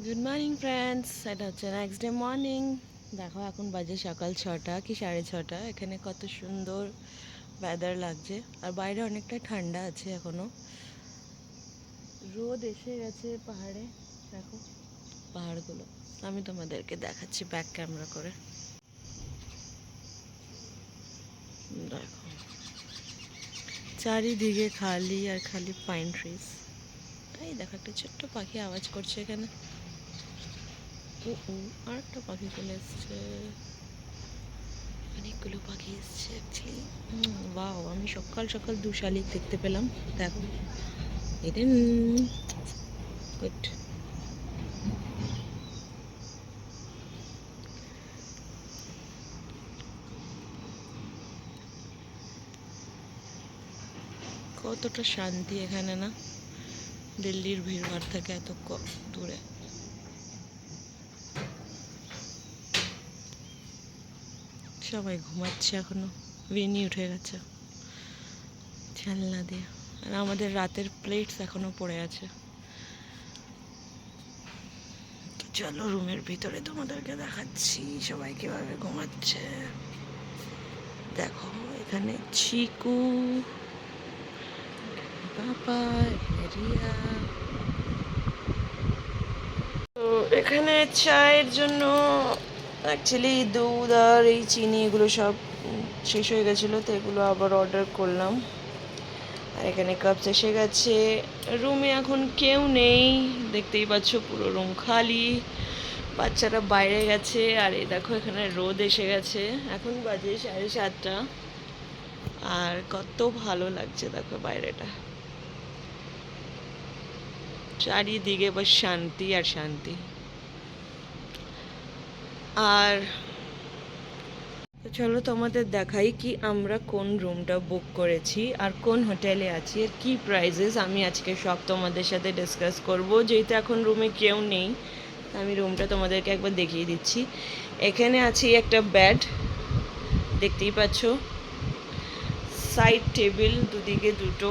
Good morning friends, এটা হচ্ছে next day morning. দেখো এখন বাজে সকাল 6টা কি 6:30। এখানে কত সুন্দর ওয়েদার লাগছে, আর বাইরে অনেকটা ঠান্ডা আছে এখনো। রোদ এসে গেছে পাহাড়ে, দেখো পাহাড়গুলো। আমি তোমাদেরকে দেখাচ্ছি ব্যাক ক্যামেরা করে। দেখো চারিদিকে খালি আর খালি পাইন ট্রিজ। এই দেখো একটা ছোট্ট পাখি আওয়াজ করছে এখানে। ও ও, আর একটা পাখি চলে এসছে। অনেকগুলো পাখি এসছে অ্যাকচুয়ালি। ওয়াও, আমি সকাল সকাল 2 শালিক দেখতে পেলাম। দেখো এদের গুড। কতটা শান্তি এখানে না, দিল্লির ভিড়ভাড় থেকে এত দূরে। সবাই ঘুমাচ্ছে এখনো, বেনি উঠে গেছে জানলা দিয়ে, আর আমাদের রাতের প্লেটস এখনো পড়ে আছে। তো চলো রুমের ভিতরে তোমাদেরকে দেখাচ্ছি সবাই কিভাবে ঘুমাচ্ছে। দেখো এখানে চিকু, বাবা, রিয়া। তো এখানে চায়ের জন্য অ্যাকচুয়ালি দুধ আর এই চিনি এগুলো সব শেষ হয়ে গেছিলো, তো এগুলো আবার অর্ডার করলাম। আর এখানে কাপস এসে গেছে। রুমে এখন কেউ নেই, দেখতেই পাচ্ছ পুরো রুম খালি। বাচ্চারা বাইরে গেছে, আর এই দেখো এখানে রোদ এসে গেছে। এখন বাজে 7:30, আর কত ভালো লাগছে দেখো বাইরেটা। চারিদিকে বাস শান্তি আর শান্তি। আর চলো তোমাদের দেখাই কি আমরা কোন রুমটা বুক করেছি আর কোন হোটেলে আছি আর কি প্রাইজেস। আমি আজকে সব তোমাদের সাথে ডিসকাস করব, যেহেতু এখন রুমে কেউ নেই। আমি রুমটা তোমাদেরকে একবার দেখিয়ে দিচ্ছি। এখানে আছে একটা বেড, দেখতেই পাচ্ছ। সাইড টেবিল দুদিকে দুটো।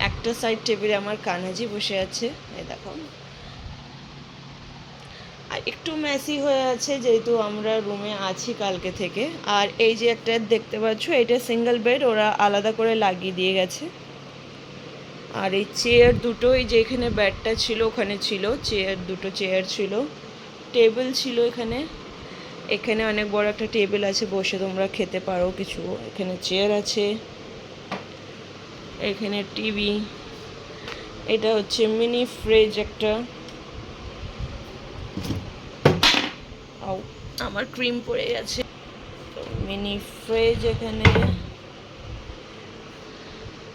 একটা সাইড টেবিলে আমার কানাজি বসে আছে, এই দেখো। আর একটু মেসি হয়ে আছে যেহেতু আমরা রুমে আছি কালকে থেকে। আর এই যে একটা দেখতে পাচ্ছ, এটা সিঙ্গেল বেড, ওরা আলাদা করে লাগিয়ে দিয়ে গেছে। আর এই চেয়ার দুটো, এই যে এখানে বেডটা ছিল ওখানে ছিল চেয়ার, দুটো চেয়ার ছিল, টেবিল ছিল এখানে। এখানে অনেক বড় একটা টেবিল আছে, বসে তোমরা খেতে পারো কিছু। এখানে চেয়ার আছে, এখানে টিভি। এটা হচ্ছে মিনি ফ্রিজ একটা। আমার ক্রিম পড়ে গেছে। মিনি ফ্রিজ এখানে।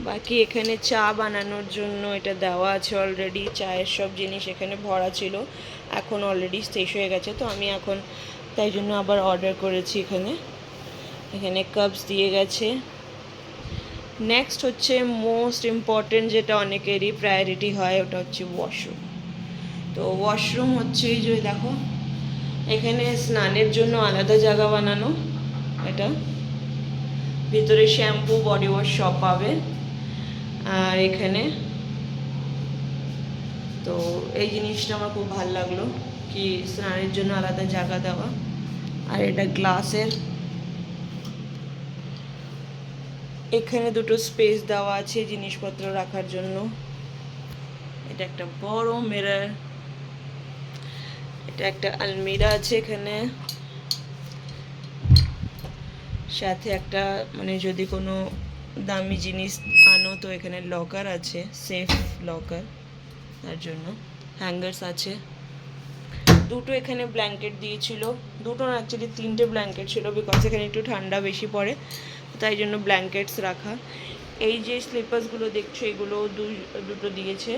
বাকি এখানে চা বানানোর জন্য এটা দেওয়া আছে অলরেডি। চায়ের সব জিনিস এখানে ভরা ছিল, এখন অলরেডি শেষ হয়ে গেছে, তো আমি এখন তাই জন্য আবার অর্ডার করেছি। এখানে এখানে কাপস দিয়ে গেছে। নেক্সট হচ্ছে মোস্ট ইম্পর্টেন্ট, যেটা অনেকেরই প্রায়োরিটি হয়, ওটা হচ্ছে ওয়াশরুম। তো ওয়াশরুম হচ্ছে এই যে দেখো, এখানে স্নানের জন্য আলাদা জায়গা বানানো। এটা ভিতরে শ্যাম্পু বডি ওয়াশ সব পাবে। আর এখানে তো এই জিনিসটা আমার খুব ভালো লাগলো, কি স্নানের জন্য আলাদা জায়গা দেওয়া। আর এটা গ্লাসের, এখানে দুটো স্পেস দেওয়া আছে জিনিসপত্র রাখার জন্য। এটা একটা বড় মিরর, এটা একটা আলমিরা আছে এখানে। সাথে একটা মানে যদি কোনো দামি জিনিস আনো তো এখানে লকার আছে, সেফ লকার, তার জন্য হ্যাঙ্গার্স আছে। দুটো এখানে ব্ল্যাঙ্কেট দিয়েছিল, দুটো না অ্যাকচুয়ালি 3টে ব্ল্যাঙ্কেট ছিল, বিকজ এখানে একটু ঠান্ডা বেশি পড়ে, তাই জন্য ব্ল্যাঙ্কেটস রাখা। এই যে স্লিপার্সগুলো দেখছো এগুলো দুটো দিয়েছে।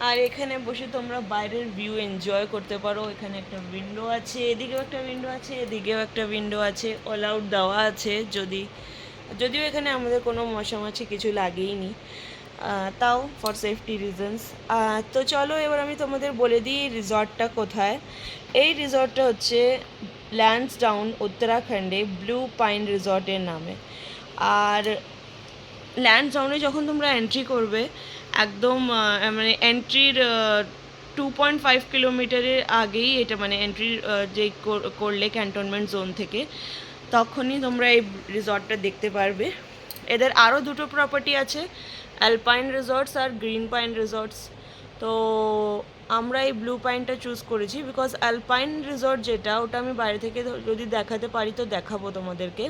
আর এখানে বসে তোমরা বাইরের ভিউ এনজয় করতে পারো। এখানে একটা উইন্ডো আছে, এদিকেও একটা উইন্ডো আছে, এদিকেও একটা উইন্ডো আছে, অল আউট দেওয়া আছে। যদিও এখানে আমাদের কোনো মশামাছি কিছু লাগেইনি, তাও ফর সেফটি রিজনস। তো চলো এবার আমি তোমাদের বলে দিই রিসর্টটা কোথায়। এই রিসর্টটা হচ্ছে ল্যান্সডাউন উত্তরাখণ্ডে ব্লু পাইন রিসর্টের নামে। আর ল্যান্সডাউনে যখন তোমরা এন্ট্রি করবে একদম মানে এন্ট্রির 2.5 কিলোমিটারের আগেই এটা মানে এন্ট্রি যে করলে ক্যান্টনমেন্ট জোন থেকে তখনই তোমরা এই রিসর্টটা দেখতে পারবে। এদের আরও দুটো প্রপার্টি আছে, অ্যালপাইন রিসর্টস আর গ্রিন পাইন রিসর্টস। তো আমরা এই ব্লু পাইনটা চুজ করেছি বিকজ অ্যালপাইন রিসর্ট যেটা ওটা আমি বাইরে থেকে যদি দেখাতে পারি তো দেখাবো তোমাদেরকে।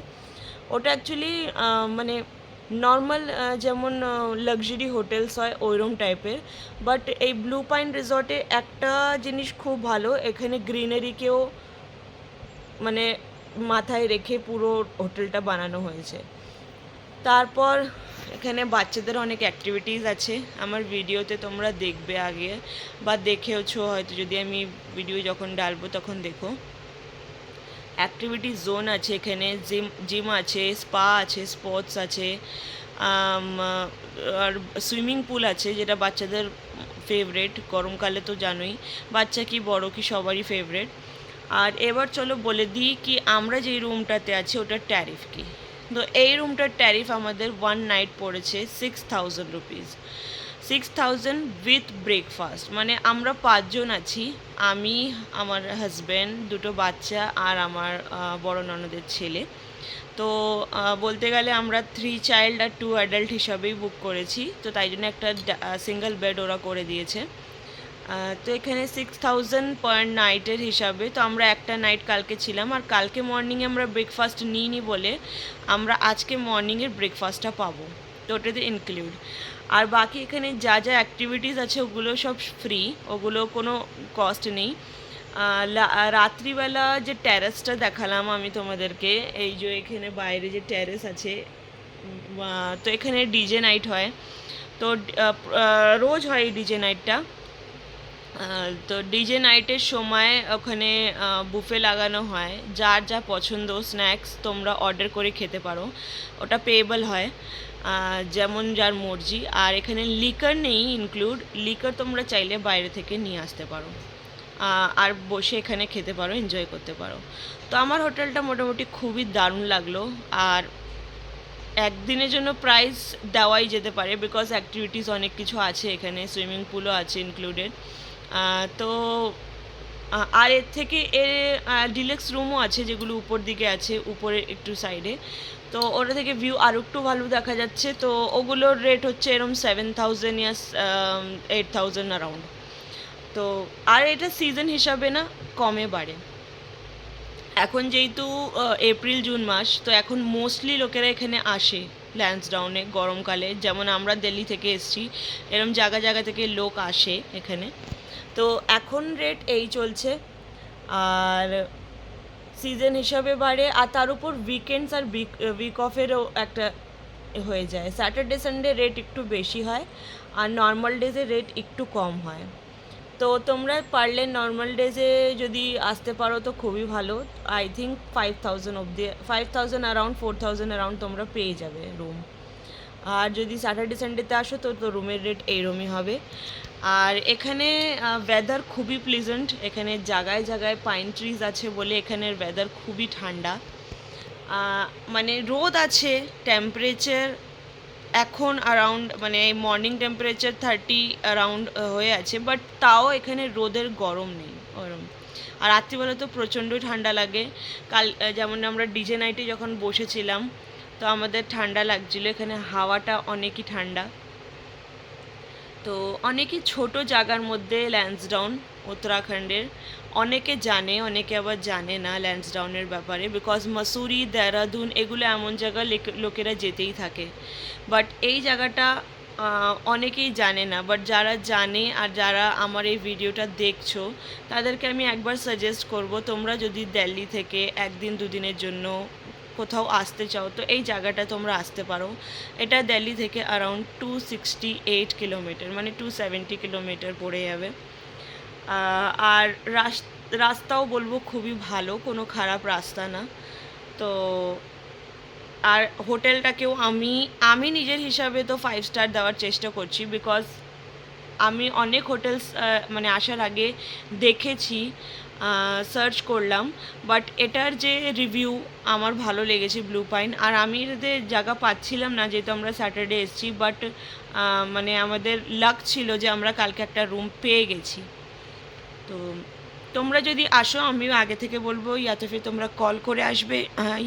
ওটা অ্যাকচুয়ালি মানে নর্মাল যেমন লাক্সারি হোটেলস হয় ওইরকম টাইপের, বাট এই ব্লু পাইন রিসর্টে একটা জিনিস খুব ভালো, এখানে গ্রিনারিকেও মানে মাথায় রেখে পুরো হোটেলটা বানানো হয়েছে। তারপর এখানে বাচ্চাদের অনেক অ্যাক্টিভিটিস আছে, আমার ভিডিওতে তোমরা দেখবে আগে বা দেখেওছো হয়তো, যদি আমি ভিডিও যখন ডালবো তখন দেখো। অ্যাক্টিভিটি জোন আছে এখানে, জিম আছে, স্পা আছে, স্পোর্টস আছে, আর সুইমিং পুল আছে যেটা বাচ্চাদের ফেভারেট, গরমকালে তো জানোই বাচ্চা কি বড় কি সবারই ফেভারেট। আর এবার চলো বলে দিই কি আমরা যেই রুমটাতে আছি ওটার ট্যারিফ কি। তো এই রুমটার ট্যারিফ আমাদের 1 নাইট পড়েছে 6,000 রুপিস, 6,000 উইথ ব্রেকফাস্ট। মানে আমরা 5 জন আছি, আমি, আমার হাজব্যান্ড, দুটো বাচ্চা আর আমার বড় ননদের ছেলে। তো বলতে গেলে আমরা 3 চাইল্ড আর 2 অ্যাডাল্ট হিসাবেই বুক করেছি, তো তাই জন্য একটা সিঙ্গেল বেড ওরা করে দিয়েছে। তো এখানে 6,000 পার নাইটের হিসাবে। তো আমরা একটা নাইট কালকে ছিলাম, আর কালকে মর্নিংয়ে আমরা ব্রেকফাস্ট নিইনি বলে আমরা আজকে মর্নিংয়ের ব্রেকফাস্টটা পাবো, তো ওটাতে ইনক্লুড। আর বাকি এখানে যা যা অ্যাক্টিভিটিস আছে ওগুলো সব ফ্রি, ওগুলো কোনো কস্ট নেই। রাত্রিবেলা যে টেরেসটা দেখালাম আমি তোমাদেরকে, এই যে এখানে বাইরে যে টেরেস আছে, তো এখানে ডিজে নাইট হয়। তো রোজ হয় এই ডিজে নাইটটা। তো ডিজে নাইটের সময় ওখানে বুফে লাগানো হয়, যার যা পছন্দ স্ন্যাক্স তোমরা অর্ডার করে খেতে পারো, ওটা পেয়েবল হয় যেমন যার মর্জি। আর এখানে লিকার নেই ইনক্লুড, লিকার তোমরা চাইলে বাইরে থেকে নিয়ে আসতে পারো আর বসে এখানে খেতে পারো, এনজয় করতে পারো। তো আমার হোটেলটা মোটামুটি খুবই দারুণ লাগলো, আর একদিনের জন্য প্রাইস দেওয়াই যেতে পারে বিকজ অ্যাক্টিভিটিস অনেক কিছু আছে এখানে, সুইমিং পুলও আছে ইনক্লুডেড। তো আর এর থেকে ডিলেক্স রুমও আছে যেগুলো উপর দিকে আছে, উপরে একটু সাইডে, তো ওটা থেকে ভিউ আরও একটু ভালো দেখা যাচ্ছে। তো ওগুলোর রেট হচ্ছে এরকম 7,000 ইয়াস 8,000 অ্যারাউন্ড। তো আর এটা সিজন হিসাবে না, কমে বাড়ে। এখন যেহেতু এপ্রিল জুন মাস, তো এখন মোস্টলি লোকেরা এখানে আসে ল্যান্সডাউনে গরমকালে, যেমন আমরা দিল্লি থেকে এসেছি, এরকম জায়গা জায়গা থেকে লোক আসে এখানে। তো এখন রেট এই চলছে, আর সিজন হিসাবে বাড়ে। আর তার উপর উইকেন্ডস আর উইক অফেরও একটা হয়ে যায়, স্যাটারডে সানডে রেট একটু বেশি হয় আর নর্মাল ডেজে রেট একটু কম হয়। তো তোমরা পারলে নর্মাল ডেজে যদি আসতে পারো তো খুবই ভালো, আই থিঙ্ক 5,000 অবধি, 5,000 অ্যারাউন্ড 4,000 অ্যারাউন্ড তোমরা পেয়ে যাবে রুম। আর যদি স্যাটারডে সানডেতে আসো তো রুমের রেট এইরকমই হবে। আর এখানে ওয়েদার খুবই প্লিজেন্ট, এখানে জায়গায় জায়গায় পাইন ট্রিজ আছে বলে এখানের ওয়েদার খুবই ঠান্ডা। মানে রোদ আছে, টেম্পারেচার এখন অ্যারাউন্ড মানে মর্নিং টেম্পারেচার 30 অ্যারাউন্ড হয়ে আছে, বাট তাও এখানে রোদের গরম নেই ওরম। আর রাত্রিবেলা তো প্রচণ্ডই ঠান্ডা লাগে। কাল যেমন আমরা ডিজে নাইটে যখন বসেছিলাম তো আমাদের ঠান্ডা লাগছিলো, এখানে হাওয়াটা অনেকই ঠান্ডা। তো অনেকই ছোট জায়গার মধ্যে ল্যান্সডাউন উত্তরাখণ্ডের, অনেকে জানে অনেকে আবার জানে না ল্যান্সডাউনের ব্যাপারে, বিকজ মাসুরি, দেহরাদুন এগুলো এমন জায়গা লোকেরা যেতেই থাকে, বাট এই জায়গাটা অনেকেই জানে না। বাট যারা জানে আর যারা আমার এই ভিডিওটা দেখছো তাদেরকে আমি একবার সাজেস্ট করব, তোমরা যদি দিল্লি থেকে একদিন দুদিনের জন্য কোথাও আসতে চাও তো এই জায়গাটা তোমরা আসতে পারো। এটা দিল্লি থেকে অ্যারাউন্ড 268 কিলোমিটার, মানে 270 কিলোমিটার পড়ে যাবে। আর রাস্তাও বলবো খুবই ভালো, কোনো খারাপ রাস্তা না। তো আর হোটেলটাকেও আমি নিজের হিসাবে তো 5 স্টার দেওয়ার চেষ্টা করছি, বিকজ আমি অনেক হোটেলস মানে আসার আগে দেখেছি সার্চ করলাম, বাট এটার যে রিভিউ আমার ভালো লেগেছে ব্লু পাইন। আর আমি এদের জায়গা পাচ্ছিলাম না যেহেতু আমরা স্যাটারডে এসেছি, বাট মানে আমাদের লাক ছিল যে আমরা কালকে একটা রুম পেয়ে গেছি। তো তোমরা যদি আসো আমি আগে থেকে বলবো, ইয়াতে ফির তোমরা কল করে আসবে,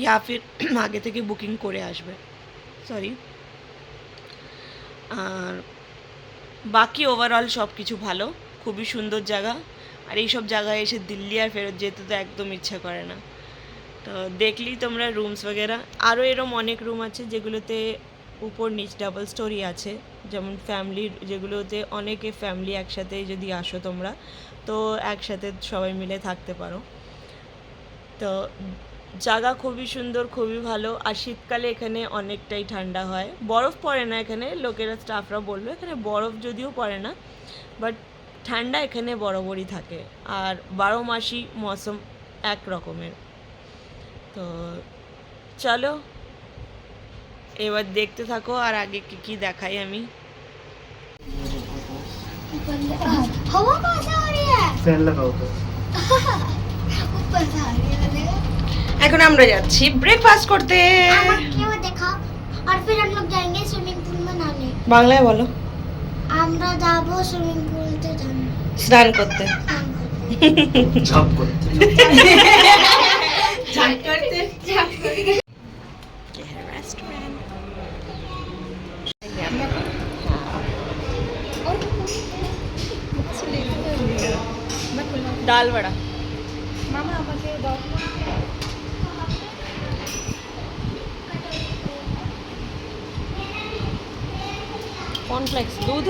ইয়া ফির আগে থেকে বুকিং করে আসবে, সরি। আর বাকি ওভারঅল সব কিছু ভালো, খুবই সুন্দর জায়গা। আর এইসব জায়গায় এসে দিল্লি আর ফেরত যেতে তো একদম ইচ্ছা করে না। তো দেখলি তোমরা রুমস বগেরা, আরও এরম অনেক রুম আছে যেগুলোতে উপর নিচ ডাবল স্টোরি আছে, যেমন ফ্যামিলির যেগুলোতে অনেকে ফ্যামিলি একসাথে যদি আসো তোমরা তো একসাথে সবাই মিলে থাকতে পারো। তো জায়গা খুবই সুন্দর, খুবই ভালো। আর শীতকালে এখানে অনেকটাই ঠান্ডা হয়, বরফ পড়ে না এখানে, লোকেরা স্টাফরা বললো এখানে বরফ যদিও পড়ে না, বাট ঠান্ডা এখানে বরাবরই থাকে। আর 12 মাসই মৌসুম এক রকমের। তো চলো এবার দেখতে থাকো আর আগে কি কি দেখাই আমি। हवा कहाँ से आ रही है? फैन लगाओ तो ऊपर से आ रही है देखो। এখন আমরা যাচ্ছি ব্রেকফাস্ট করতে। क्यों देखा? और फिर हम लोग जाएंगे स्विमिंग पूल में नहाने। বাংলায় বলো। আমরা যাবো স্विमिंग पूल তে স্নান করতে। झाप करते ডাল বড়া। মামা আমাকে দাও। कॉर्नफ्लेक्स, दूध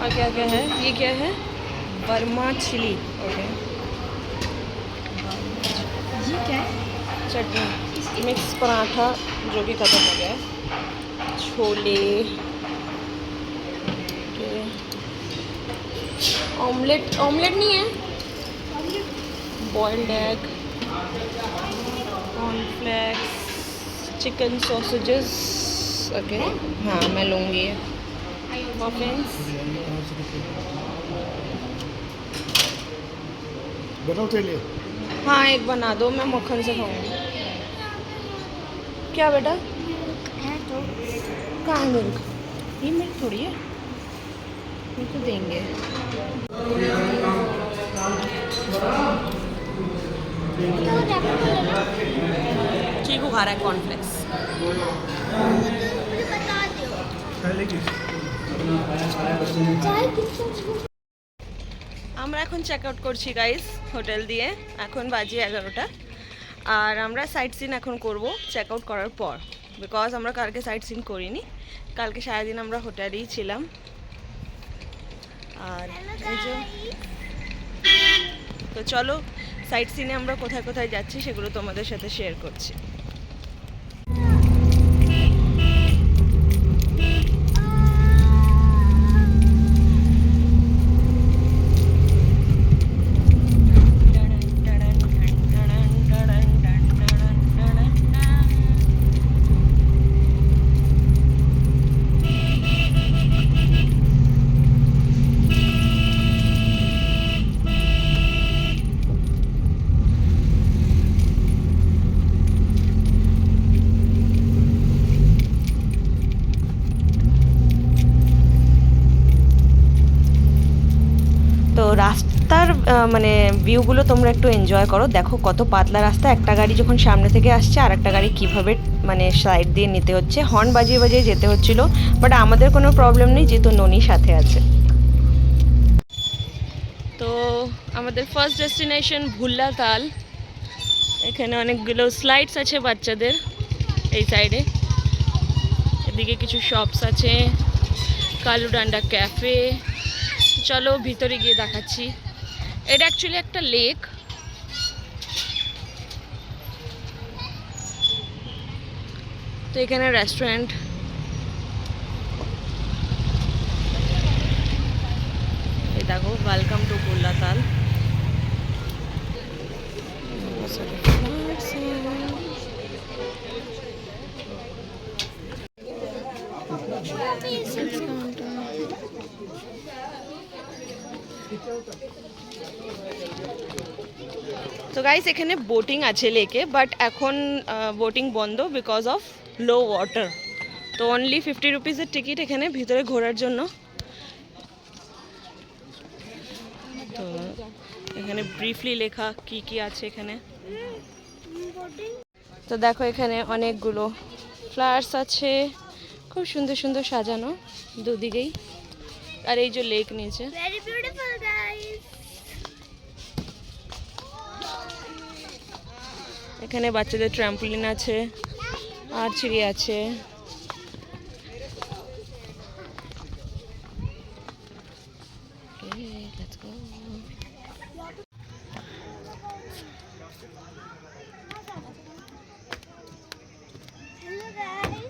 और क्या क्या है, ये क्या है, बर्मा चिली, ओके। ये क्या है? चटनी, मिक्स पराठा जो कि ख़त्म हो गया है, छोले, ऑमलेट, ऑमलेट नहीं है, boiled egg, cornflakes, chicken sausages, okay. हाँ मैं लूँगी ये मफिन्स। बताओ चलिए हाँ एक बना दो, मैं मक्खन से खाऊंगी। क्या बेटा? है तो कहाँ मिल्क? ये मिल्क थोड़ी है, ये तो देंगे। चीकू खा रहा है कॉर्नफ्लेक्स। मुझे बता दो। पहले की चाय किसको? আমরা এখন চেক আউট করছি গাইস হোটেল দিয়ে, এখন বাজে 11টা। আর আমরা সাইট সিন এখন করব চেক আউট করার পর, বিকজ আমরা কালকে সাইট সিন করিনি, কালকে সারাদিন আমরা হোটেলেই ছিলাম। আর এই যে, তো চলো সাইট সিনে আমরা কোথায় কোথায় যাচ্ছি সেগুলো তোমাদের সাথে শেয়ার করছি। তো রাস্তার মানে ভিউগুলো তোমরা একটু এনজয় করো, দেখো কত পাতলা রাস্তা, একটা গাড়ি যখন সামনে থেকে আসছে আর একটা গাড়ি কীভাবে মানে সাইড দিয়ে নিতে হচ্ছে, হর্ন বাজিয়ে বাজিয়ে যেতে হচ্ছিল, বাট আমাদের কোনো প্রবলেম নেই যেহেতু ননি সাথে আছে। তো আমাদের ফার্স্ট ডেস্টিনেশন ভুল্লা তাল, এখানে অনেকগুলো স্লাইডস আছে বাচ্চাদের এই সাইডে, এদিকে কিছু শপস আছে, কালুডান্ডা ক্যাফে। চলো ভিতরে গিয়ে দেখাচ্ছি। এটা অ্যাকচুয়ালি একটা লেক, তো এখানে রেস্টুরেন্ট, এই দেখো ওয়েলকাম টু ভুল্লা তাল। তো গাইস এখানে বোটিং আছে লেকে, বাট এখন বোটিং বন্ধ বিকজ অফ লো ওয়াটার। তো অনলি 50 রুপিসের টিকিট এখানে ভিতরে ঘোরার জন্য। তো এখানে ব্রিফলি লেখা কি কি আছে এখানে। তো দেখো এখানে অনেকগুলো ফ্লাওয়ার্স আছে, খুব সুন্দর সুন্দর সাজানো দুদিকেই। আর এই যে লেক নিচে, Very beautiful, guys. এখানে বাচ্চাদের ট্রাম্পলিন আছে, আর্চারি আছে। Okay, let's go. Hello, guys.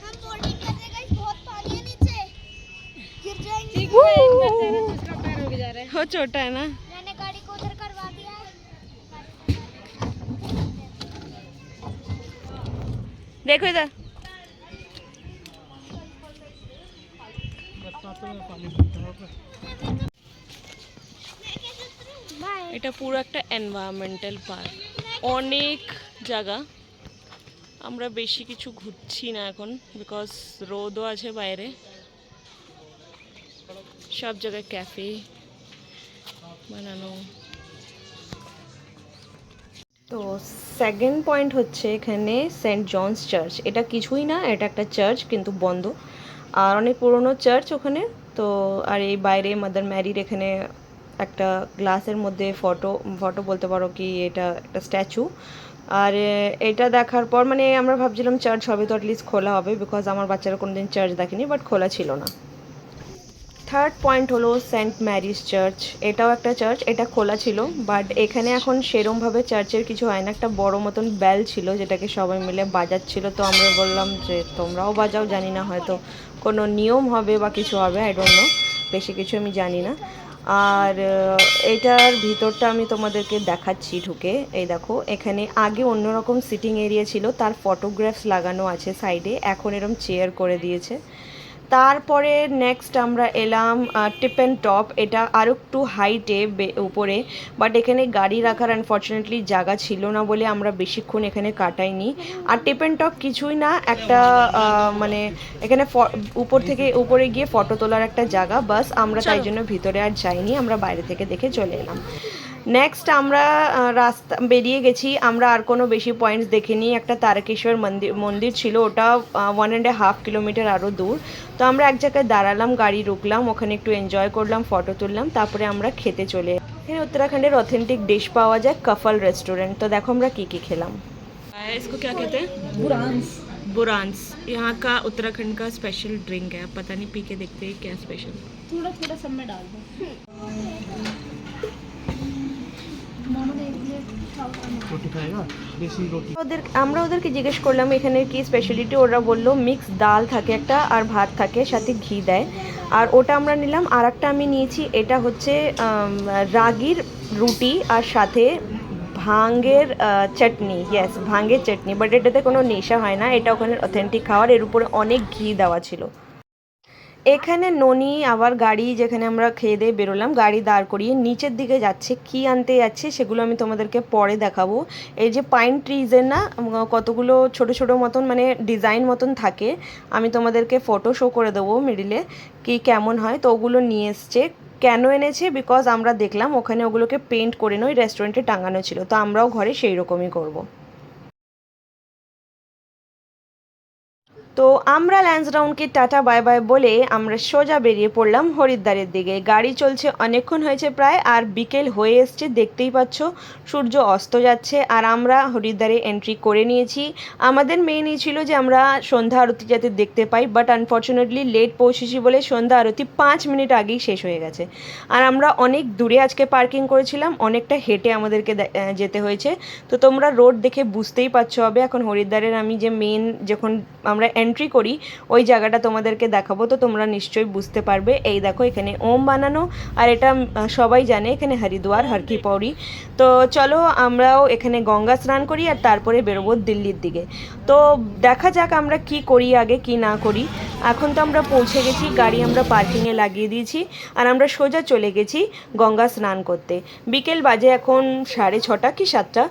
हम बोटिंग कर रहे हैं गाइस, बहुत पानी है नीचे, गिर जाएंगे। हो छोटा है ना। मैंने गाड़ी को उधर करवा दिया है। देखो इधर, बाय। এটা পুরো একটা এনভায়রনমেন্টাল পার্ক, অনেক জায়গা। আমরা বেশি কিছু ঘুরছি না এখন বিকজ রোদও আছে বাইরে। সব জায়গায় ক্যাফে বানানো। তো সেকেন্ড পয়েন্ট হচ্ছে এখানে সেন্ট জনস চার্চ। এটা কিছুই না, এটা একটা চার্চ কিন্তু বন্ধ, আর অনেক পুরনো চার্চ ওখানে। তো আর এই বাইরে মাদার ম্যারির এখানে একটা গ্লাসের মধ্যে ফটো বলতে পারো কি, এটা একটা স্ট্যাচু। আর এটা দেখার পর মানে আমরা ভাবছিলাম চার্চ হবে তো অ্যাটলিস্ট খোলা হবে, বিকজ আমার বাচ্চারা কোনোদিন চার্চ দেখেনি, বাট খোলা ছিল না। থার্ড পয়েন্ট হলো সেন্ট ম্যারিজ চার্চ। এটাও একটা চার্চ, এটা খোলা ছিল, বাট এখানে এখন সেরমভাবে চার্চের কিছু হয় না। একটা বড় মতন বেল ছিল যেটাকে সবাই মিলে বাজাচ্ছিল। তো আমরা বললাম যে তোমরাও বাজাও, জানি না হয়তো কোনো নিয়ম হবে বা কিছু হবে, আই ডোন্ট নো, বেশি কিছু আমি জানি না। আর এটার ভিতরটা আমি তোমাদেরকে দেখাচ্ছি ঢুকে। এই দেখো এখানে আগে অন্যরকম সিটিং এরিয়া ছিল, তার ফটোগ্রাফস লাগানো আছে সাইডে, এখন এরম চেয়ার করে দিয়েছে। তারপরে নেক্সট আমরা এলাম টিপ অ্যান্ড টপ। এটা আরও একটু হাইটে উপরে, বাট এখানে গাড়ি রাখার আনফর্চুনেটলি জায়গা ছিল না বলে আমরা বেশিক্ষণ এখানে কাটাইনি। আর টিপ অ্যান্ড টপ কিছুই না, একটা মানে এখানে উপর থেকে উপরে গিয়ে ফটো তোলার একটা জায়গা, বাস। আমরা তাই জন্য ভিতরে আর যাইনি, আমরা বাইরে থেকে দেখে চলে এলাম। নেক্সট আমরা রাস্তা বেরিয়ে গেছি, আমরা আর কোনো বেশি পয়েন্টস দেখিনি। একটা তারকেশ্বর মন্দির ছিল, ওটা 1.5 কিলোমিটার আরও দূর। তো আমরা এক জায়গায় দাঁড়ালাম, গাড়ি রুকলাম, ওখানে একটু এনজয় করলাম, ফটো তুললাম, তারপরে আমরা খেতে চলে। এখানে উত্তরাখণ্ডের অথেন্টিক ডিশ পাওয়া যায় কফল রেস্টুরেন্ট। তো দেখো আমরা কী কী খেলাম। इसको क्या कहते हैं? बुरांस। यहाँ का उत्तराखंड का स्पेशल ड्रिंक है, पता नहीं, पी के देखते हैं क्या स्पेशल। थोड़ा थोड़ा सब में डाल दो। रोटी खाएगा, देसी रोटी। আমরা ওদেরকে জিজ্ঞেস করলাম এখানে কি স্পেশালিটি, ওরা বললো মিক্স ডাল থাকে একটা আর ভাত থাকে, সাথে ঘি দেয়, আর ওটা আমরা নিলাম। আর একটা আমি নিয়েছি, এটা হচ্ছে রাগির রুটি আর সাথে ভাঙ্গের চাটনি। ইয়েস, ভাঙ্গের চাটনি, বাট এটাতে কোনো নেশা হয় না, এটা ওখানে অথেন্টিক খাওয়ার। এর উপরে অনেক ঘি দেওয়া ছিল। এখানে ননি আবার গাড়ি, যেখানে আমরা খেয়ে দিয়ে বেরোলাম, গাড়ি দাঁড় করিয়ে নিচের দিকে যাচ্ছে। কি আনতে যাচ্ছে সেগুলো আমি তোমাদেরকে পরে দেখাবো। এই যে পাইন ট্রিজের না কতগুলো ছোট ছোট মতন মানে ডিজাইন মতন থাকে, আমি তোমাদেরকে ফটো শো করে দেবো মিডিলে কি কেমন হয়। তো ওগুলো নিয়ে এসছে। কেন এনেছে? বিকজ আমরা দেখলাম ওখানে ওগুলোকে পেন্ট করে ওই রেস্টুরেন্টে টাঙানো ছিল, তো আমরাও ঘরে সেই রকমই করব। তো আমরা ল্যান্সডাউনকে টাটা বাই বাই বলে আমরা সোজা বেরিয়ে পড়লাম হরিদ্বারের দিকে। গাড়ি চলছে অনেকক্ষণ হয়েছে প্রায়, আর বিকেল হয়ে এসছে, দেখতেই পাচ্ছ সূর্য অস্ত যাচ্ছে। আর আমরা হরিদ্বারে এন্ট্রি করে নিয়েছি। আমাদের মেইনই ছিল যে আমরা সন্ধ্যা আরতি যাতে দেখতে পাই, বাট আনফর্চুনেটলি লেট পৌঁছেছি বলে সন্ধ্যা আরতি 5 মিনিট আগেই শেষ হয়ে গেছে। আর আমরা অনেক দূরে আজকে পার্কিং করেছিলাম, অনেকটা হেঁটে আমাদেরকে যেতে হয়েছে। তো তোমরা রোড দেখে বুঝতেই পারছো হবে। এখন হরিদ্বারের আমি যে মেন যখন আমরা এন্ট্রি করি ওই জায়গাটা তোমাদেরকে দেখাবো, তো তোমরা নিশ্চয়ই বুঝতে পারবে। এই দেখো এখানে ওম বানানো, আর এটা সবাই জানে এখানে হরিদ্বার হর কি পৌড়ি। তো চলো আমরাও এখানে গঙ্গা স্নান করি আর তারপরে বেরোবো দিল্লির দিকে। তো দেখা যাক আমরা কি করি আগে কি না করি। এখন তো আমরা পৌঁছে গেছি, গাড়ি আমরা পার্কিংয়ে লাগিয়ে দিয়েছি, আর আমরা সোজা চলে গেছি গঙ্গা স্নান করতে। বিকেল বাজে এখন 6:30 কি 7টা।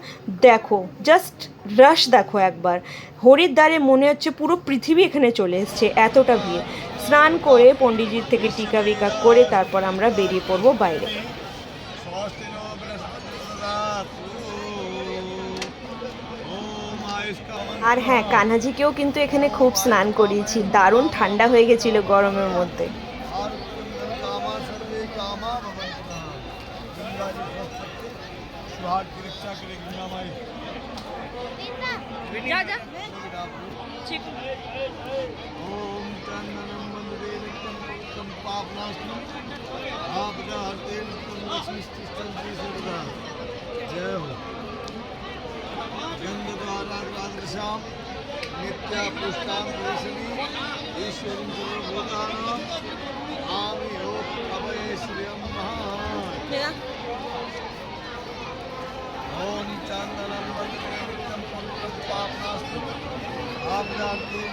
দেখো জাস্ট রাশ দেখো একবার। হরিদ্বারে মনে হচ্ছে পুরো পৃথিবী এখানে চলে এসছে, এতটা ভিড়। স্নান করে পণ্ডিতজির থেকে টিকা বিকা করে তারপর আমরা বেরিয়ে পড়বো বাইরে। আর হ্যাঁ, কানাজিকেও কিন্তু এখানে খুব স্নান করিয়েছি, দারুণ ঠান্ডা হয়ে গেছিল গরমের মধ্যে। नित्या पुष्टां देशनी ईश्वरीं सर्वभूतानां आमि योग अभये श्रियं महा ओम चंदनं वन्दे नित्यं पंकज पापनास्तु आपदार्थे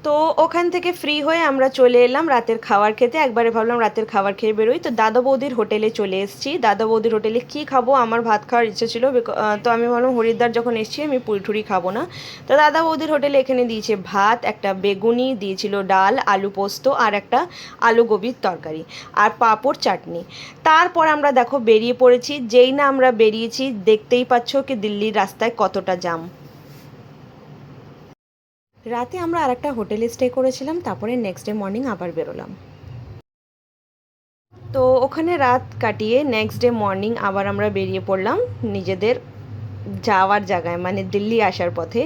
তো ওখান থেকে ফ্রি হয়ে আমরা চলে এলাম রাতের খাবার খেতে। একবারে ভাবলাম রাতের খাবার খেয়ে বেরোই, তো দাদা বৌদির হোটেলে চলে এসেছি। দাদা বৌদির হোটেলে কী খাবো, আমার ভাত খাওয়ার ইচ্ছে ছিল, তো আমি ভাবলাম হরিদ্বার যখন এসেছি আমি পুরি টুরি খাবো না। তো দাদা বৌদির হোটেলে এখানে দিয়েছে ভাত, একটা বেগুনি দিয়েছিল, ডাল, আলু পোস্ত, আর একটা আলু গোবির তরকারি, আর পাঁপড় চাটনি। তারপর আমরা দেখো বেরিয়ে পড়েছি। যেই না আমরা বেরিয়েছি দেখতেই পাচ্ছ কি দিল্লির রাস্তায় কতটা জাম। রাতে আমরা আর একটা হোটেলে স্টে করেছিলাম, তারপরে নেক্সট ডে মর্নিং আবার বেরোলাম। তো ওখানে রাত কাটিয়ে নেক্সট ডে মর্নিং আবার আমরা বেরিয়ে পড়লাম নিজেদের যাওয়ার জায়গায়, মানে দিল্লি আসার পথে।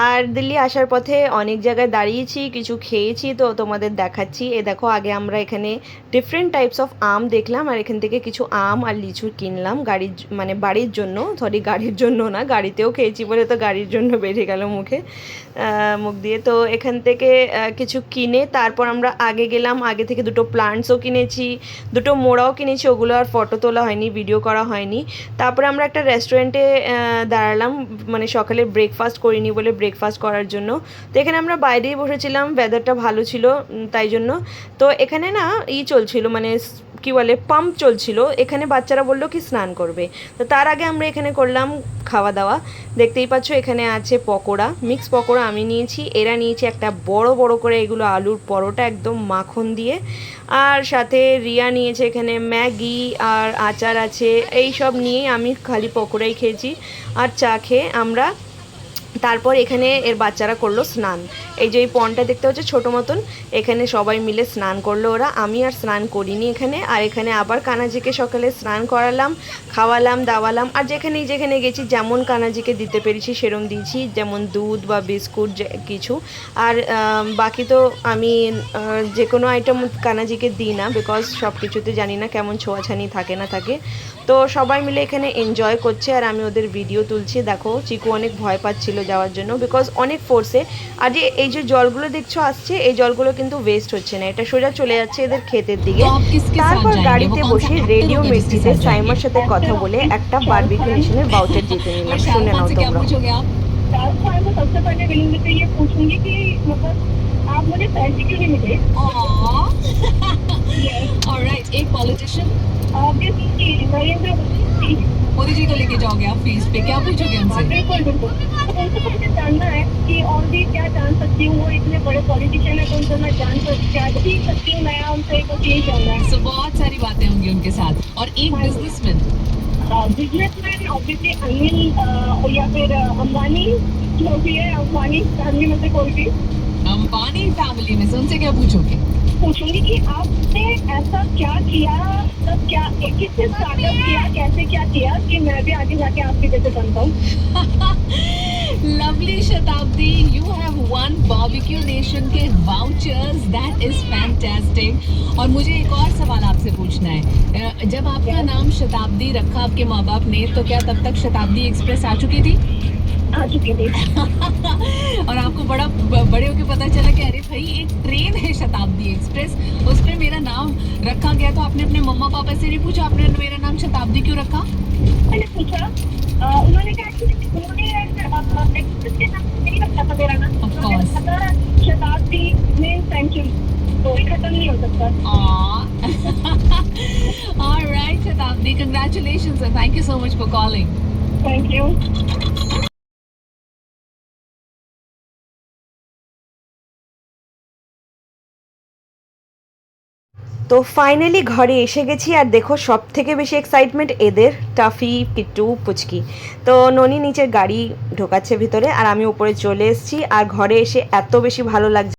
আর দিল্লি আসার পথে অনেক জায়গায় দাঁড়িয়েছি, কিছু খেয়েছি, তো তোমাদের দেখাচ্ছি। এ দেখো আগে আমরা এখানে ডিফারেন্ট টাইপস অফ আম দেখলাম, আর এখান থেকে কিছু আম আর লিচু কিনলাম গাড়ির, মানে বাড়ির জন্য, সরি গাড়ির জন্য না, গাড়িতেও খেয়েছি বলে তো গাড়ির জন্য বেরিয়ে গেল মুখ দিয়ে। তো এখান থেকে কিছু কিনে তারপর আমরা আগে গেলাম। আগে থেকে দুটো প্লান্টসও কিনেছি, দুটো মোড়াও কিনেছি, ওগুলো আর ফটো তোলা হয়নি, ভিডিও করা হয়নি। তারপরে আমরা একটা রেস্টুরেন্টে দাঁড়ালাম, মানে সকালে ব্রেকফাস্ট করিনি বলে ব্রেকফাস্ট করার জন্য। তো এখানে আমরা বাইরেই বসেছিলাম, ওয়েদারটা ভালো ছিল তাই জন্য। তো এখানে না চলছিল, মানে কি বলে পাম্প চলছিল, এখানে বাচ্চারা বললো কি স্নান করবে। তো তার আগে আমরা এখানে করলাম খাওয়া দাওয়া। দেখতেই পাচ্ছ এখানে আছে পকোড়া, মিক্স পকোড়া আমি নিয়েছি, এরা নিয়েছে একটা বড় বড় করে এগুলো আলুর পরোটা একদম মাখন দিয়ে, আর সাথে রিয়া নিয়েছে এখানে ম্যাগি আর আচার আছে। এই সব নিয়ে আমি খালি পকোড়াই খেয়েছি আর চা খেয়ে আমরা তারপর এখানে এর বাচ্চারা করলো স্নান। এই যে এই পন্ডটা দেখতে হচ্ছে ছোটো মতন, এখানে সবাই মিলে স্নান করলো ওরা, আমি আর স্নান করিনি এখানে। আর এখানে আবার কানাজিকে সকালে স্নান করালাম, খাওয়ালাম দাওয়ালাম, আর যেখানে গেছি যেমন কানাজিকে দিতে পেরেছি সেরম দিয়েছি, যেমন দুধ বা বিস্কুট কিছু। আর বাকি তো আমি যে কোনো আইটেম কানাজিকে দিই না, বিকজ সব কিছুতে জানি না কেমন ছোঁয়াছানি থাকে না থাকে। তো সবাই মিলে এখানে এনজয় করছে আর আমি ওদের ভিডিও তুলছি। দেখো চিকু অনেক ভয় পাচ্ছিল যাওয়ার জন্য, বিকজ অনেক ফোর্সে। আর যে এই যে জলগুলো দেখছো আসছে, এই জলগুলো কিন্তু ওয়েস্ট হচ্ছে না, এটা সোজা চলে যাচ্ছে এদের ক্ষেতের দিকে। তারপর গাড়িতে বসে রেডিও মির্চিতে সাইমার সাথে কথা বলে একটা বারবিকিউ নেশনের বাউচার জিতে নিলাম। শুনে নাও তোমরা। सबसे पहले विलिंग से ये पूछूंगी कि मतलब आप मुझे पैसे क्यों नहीं मिले? ऑलराइट, एक पॉलिटिशियन ऑब्वियसली नरेंद्र मोदी। मोदी जी को लेके जाओगे आप फेस पे, क्या पूछोगे उनसे? बिल्कुल बिल्कुल, तो उनको मुझे जानना है कि और भी क्या जान सकती हूँ, वो इतने बड़े पॉलिटिशियन है तो उनको मैं जान सीख सकती हूँ, नया उनसे कुछ यही जानना है। So, बहुत सारी बातें होंगी उनके साथ। और एक बिजनेसमैन, बिजनेसमैन ऑब्वियसली अनिल या फिर अंबानी जो भी है, अंबानी फैमिली में से कोई भी। अंबानी फैमिली में से उनसे क्या पूछोगे? पूछूंगी कि आपने ऐसा क्या किया, मतलब क्या किससे स्टार्टअप किया, कैसे क्या किया कि मैं भी आगे जाके आपके जैसे बन पाऊँ। लवली शताब्दी, you have one Barbeque Nation के वाउचर्स, दैट इज फैंटास्टिक। और मुझे एक और सवाल आपसे पूछना है, जब आपका नाम शताब्दी रखा आपके माँ बाप ने, तो क्या तब तक शताब्दी एक्सप्रेस आ चुकी थी? आ चुकी थी। और आपको बड़े होके पता चला कि अरे भाई एक ट्रेन है शताब्दी एक्सप्रेस, उस पर मेरा नाम रखा गया, तो आपने अपने मम्मा पापा से नहीं पूछा आपने मेरा नाम शताब्दी क्यों रखा? मैंने पूछा, उन्होंने कहा कि उन्होंने एक्सप्रेस के नाम नहीं रखा था मेरा नाम। Of course. शताब्दी में सेंचुरी, तो भी खत्म नहीं हो सकता। ऑलराइट शताब्दी, congratulations and thank you so much for calling. Thank you. তো ফাইনালি ঘরে এসে গেছি, আর দেখো সব থেকে বেশি এক্সাইটমেন্ট এদের, টাফি, কিট্টু, পুচকি। তো ননি নিচের গাড়ি ঢোকাচ্ছে ভিতরে, আর আমি উপরে চলে এসেছি, আর ঘরে এসে এত বেশি ভালো লাগছে।